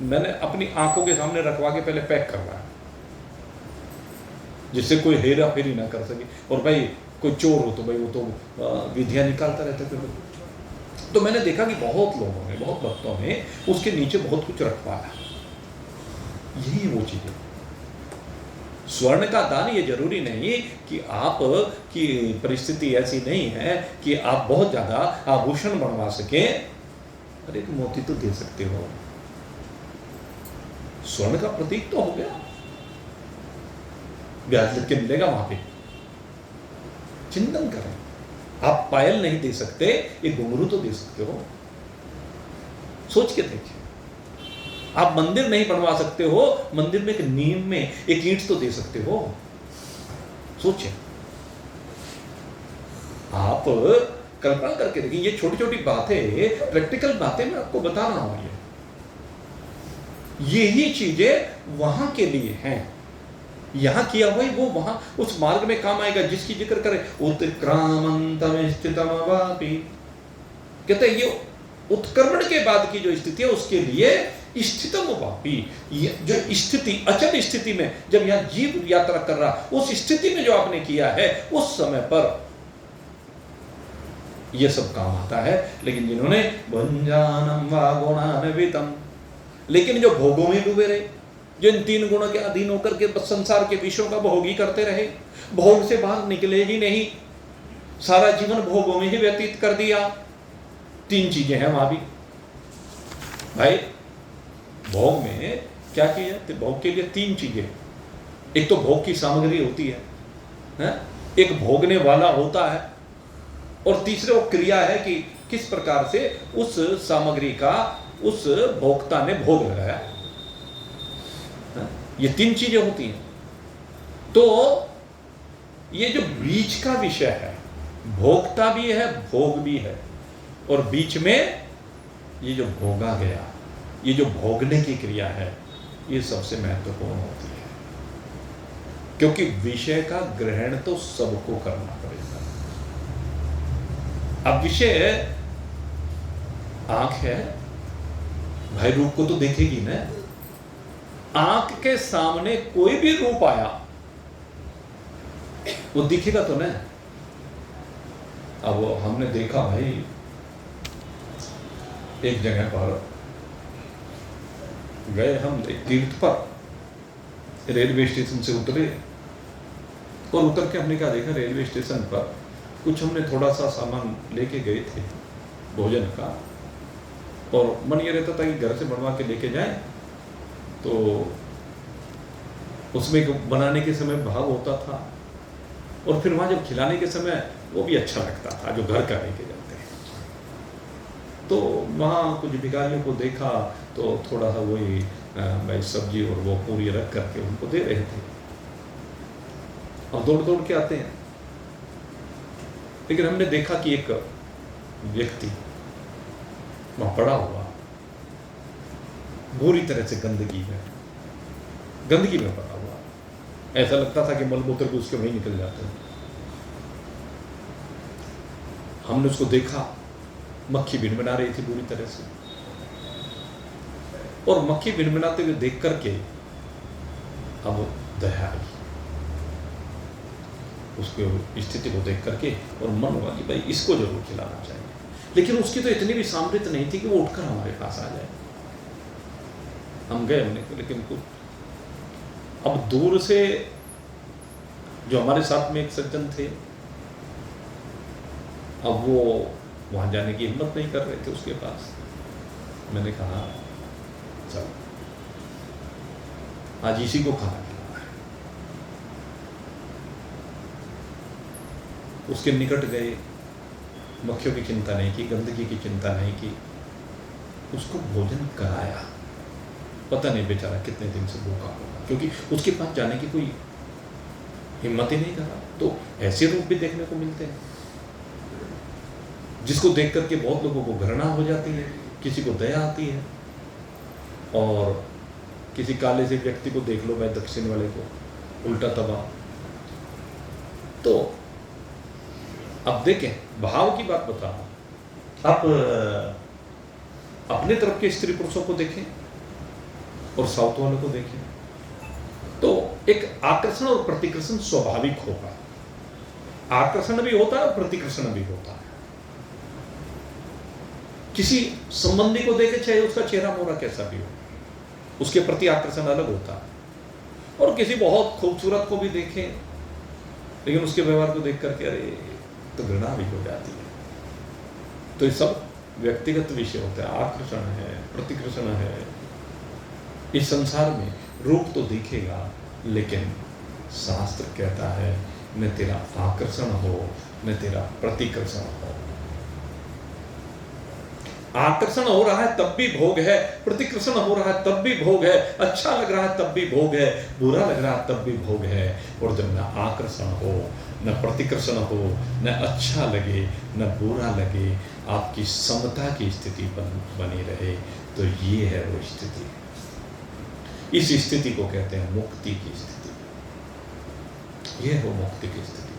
मैंने अपनी आंखों के सामने रखवा के पहले पैक करवाया, जिससे कोई हेरा फेरी ना कर सके। और भाई कोई चोर हो तो भाई वो तो विधियां निकालता रहता है। तो मैंने देखा कि बहुत लोगों ने, बहुत भक्तों ने उसके नीचे बहुत कुछ रखवाया। यही वो चीज है। स्वर्ण का दान ये जरूरी नहीं कि आप की परिस्थिति ऐसी नहीं है कि आप बहुत ज्यादा आभूषण बनवा सकें, अरे एक मोती तो दे सकते हो, स्वर्ण का प्रतीक तो हो गया, ब्याज लिख के मिलेगा वहां पे। चिंतन करें, आप पायल नहीं दे सकते, एक घुंघरू तो दे सकते हो। सोच के देखिए। आप मंदिर नहीं बनवा सकते हो, मंदिर में एक नींव में एक ईंट तो दे सकते हो। सोचिए, आप कल्पना करके देखिए। ये छोटी छोटी बातें, प्रैक्टिकल बातें मैं आपको बता रहा हूं। यही चीजें वहां के लिए हैं। यहां किया हुआ वो वहां उस मार्ग में काम आएगा जिसकी जिक्र करे। उत्क्रामंतम स्थितम वापि, कहते हैं ये उत्क्रमण के बाद की जो स्थिति है उसके लिए स्थितम वापि, जो स्थिति अचल स्थिति में जब यहां जीव यात्रा कर रहा, उस स्थिति में जो आपने किया है उस समय पर ये सब काम आता है। लेकिन जिन्होंने भुंजानम वा गुणान्वितम, लेकिन जो भोगों में डूबे रहे, जो इन 3 गुणों के अधीन होकर के बस संसार के विषयों का भोग ही करते रहे, भोग से बाहर निकले ही नहीं, सारा जीवन भोगों में ही व्यतीत कर दिया। 3 चीजें हैं वहां भी भाई। भोग में क्या किया? तो भोग के लिए 3 चीजें। एक तो भोग की सामग्री होती है, एक भोगने वाला होता है, और तीसरे वो क्रिया है कि किस प्रकार से उस सामग्री का उस भोक्ता ने भोग लगाया। ये 3 चीजें होती हैं। तो ये जो बीच का विषय है, भोक्ता भी है, भोग भी है, और बीच में ये जो भोगा गया, ये जो भोगने की क्रिया है, ये सबसे महत्वपूर्ण होती है। क्योंकि विषय का ग्रहण तो सबको करना पड़ेगा। अब विषय आंख है भाई, रूप को तो देखेगी ना। आंख के सामने कोई भी रूप आया वो दिखेगा तो ना। अब हमने देखा भाई, एक जगह पर गए हम एक तीर्थ पर, रेलवे स्टेशन से उतरे, और उतर के हमने क्या देखा, रेलवे स्टेशन पर कुछ हमने थोड़ा सा सामान लेके गए थे भोजन का, और मन ये रहता था कि घर से बनवा के लेके जाएं, तो उसमें बनाने के समय भाव होता था, और फिर वहाँ जब खिलाने के समय वो भी अच्छा लगता था जो घर का लेके जाते हैं। तो वहाँ कुछ भिखारियों को देखा तो थोड़ा सा वही भाई सब्जी और वो पूरी रख करके उनको दे रहे थे, और दौड़ दौड़ के आते हैं। लेकिन हमने देखा कि एक व्यक्ति वहाँ पड़ा हुआ, बुरी तरह से गंदगी में पड़ा हुआ, ऐसा लगता था कि मलमूत्र भी उसके वहीं निकल जाते हैं। हमने उसको देखा, मक्खी भिनभिना रही थी बुरी तरह से, और मक्खी भिनभिनाते हुए देख करके अब दया आई उसको स्थिति को देख करके, और मन हुआ कि भाई इसको जरूर खिलाना चाहिए। लेकिन उसकी तो इतनी भी सामर्थ्य नहीं थी कि वो उठकर हमारे पास आ जाए। हम गए हमने, लेकिन कुछ अब दूर से जो हमारे साथ में एक सज्जन थे, अब वो वहां जाने की हिम्मत नहीं कर रहे थे उसके पास। मैंने कहा चल आज इसी को खाना खिलाना है। उसके निकट गए, मक्खियों की चिंता नहीं की, गंदगी की चिंता नहीं की, उसको भोजन कराया। पता नहीं बेचारा कितने दिन से भूखा होगा, क्योंकि उसके पास जाने की कोई हिम्मत ही नहीं कर रहा। तो ऐसे रूप भी देखने को मिलते हैं जिसको देख करके बहुत लोगों को घृणा हो जाती है, किसी को दया आती है, और किसी काले से व्यक्ति को देख लो भाई, दक्षिण वाले को उल्टा तबाह। तो अब देखें, भाव की बात बता रहा हूं। आप अपने तरफ के स्त्री पुरुषों को देखें और साउथ वालों को देखें, तो एक आकर्षण और प्रतिकर्षण स्वाभाविक होगा। आकर्षण भी होता है और प्रतिकर्षण भी होता है। किसी संबंधी को देखे, चाहे उसका चेहरा मोहरा कैसा भी हो, उसके प्रति आकर्षण अलग होता है। और किसी बहुत खूबसूरत को भी देखें, लेकिन उसके व्यवहार को देख करके अरे तो घृणा भी हो जाती है। तो ये सब व्यक्तिगत विषय होता है। आकर्षण है, प्रतिकर्षण है। इस संसार में रूप तो दिखेगा, लेकिन शास्त्र कहता है न तेरा आकर्षण हो न तेरा प्रतिकर्षण हो। आकर्षण हो रहा है तब भी भोग है, प्रतिकर्षण हो रहा है तब भी भोग है, अच्छा लग रहा है तब भी भोग है, बुरा लग रहा है तब भी भोग है। और जब न आकर्षण हो न प्रतिकर्षण हो, न अच्छा लगे न बुरा लगे, आपकी समता की स्थिति बनी रहे, तो ये है वो स्थिति। इस स्थिति को कहते हैं मुक्ति की स्थिति। ये है वो मुक्ति की स्थिति,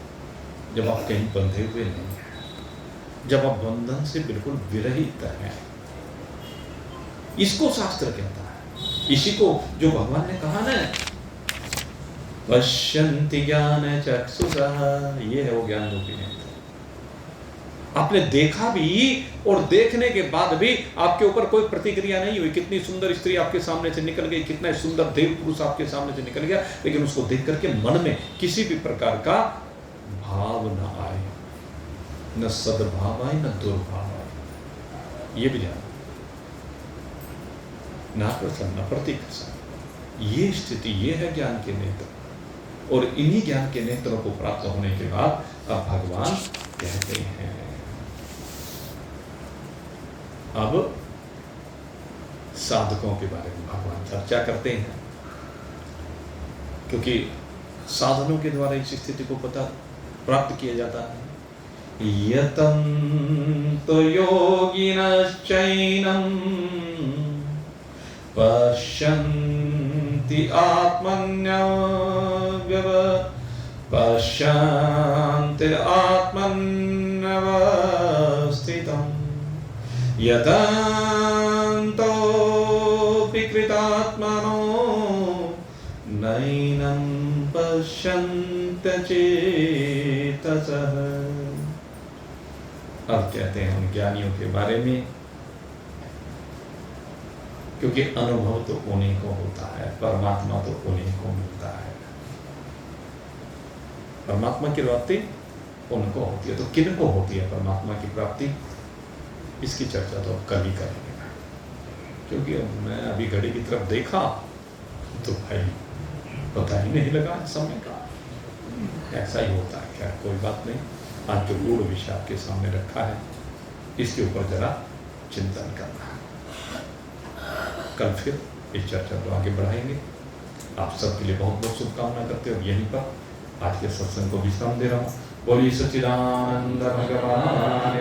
जब आप कहीं बंधे हुए नहीं हैं, जब आप बंधन से बिल्कुल विरहित हैं। इसको शास्त्र कहता है, इसी को जो भगवान ने कहा ना, पश्यन्ति ज्ञान चक्षुषा, ये है वो ज्ञान रूपी नेत्र। आपने देखा भी और देखने के बाद भी आपके ऊपर कोई प्रतिक्रिया नहीं हुई। कितनी सुंदर स्त्री आपके सामने से निकल गई, कितना सुंदर देव पुरुष आपके सामने से निकल गया, लेकिन उसको देख करके मन में किसी भी प्रकार का भाव न आए, न सद्भाव आए न दुर्भाव आए। ये भी जाना, न आकर्षण न प्रतिकर्षण, ये स्थिति, ये है ज्ञान के नेत्र। और इन्हीं ज्ञान के नेत्रों को प्राप्त होने के बाद अब भगवान कहते हैं, अब साधकों के बारे में भगवान चर्चा करते हैं, क्योंकि साधनों के द्वारा इस स्थिति को प्राप्त किया जाता है। यतन्तो योगिनश्चैनं पश्यन्ति पश्यन्ति आत्मन्यवस्थितं यतन्तोऽपि कृतात्मनो नैनं पश्यन्ति चेतसः। अब कहते हैं उन ज्ञानियों के बारे में, क्योंकि अनुभव तो उन्हीं को होता है, परमात्मा तो उन्हीं को मिलता है। परमात्मा की प्राप्ति उनको होती है, तो किन को होती है परमात्मा की प्राप्ति? इसकी चर्चा तो अब कल ही करेंगे, क्योंकि मैं अभी घड़ी की तरफ देखा तो भाई पता ही नहीं लगा समय का। ऐसा ही होता है, क्या कोई बात नहीं। आज जो गूढ़ विषय आपके सामने रखा है, इसके ऊपर जरा चिंतन करना है। कल फिर इस चर्चा को आगे बढ़ाएंगे। आप सबके लिए बहुत बहुत शुभकामना करते हो। यहीं पर आज के सत्संग को विश्राम दे रहा हूँ। बोलिए सच्चिदानंद भगवान।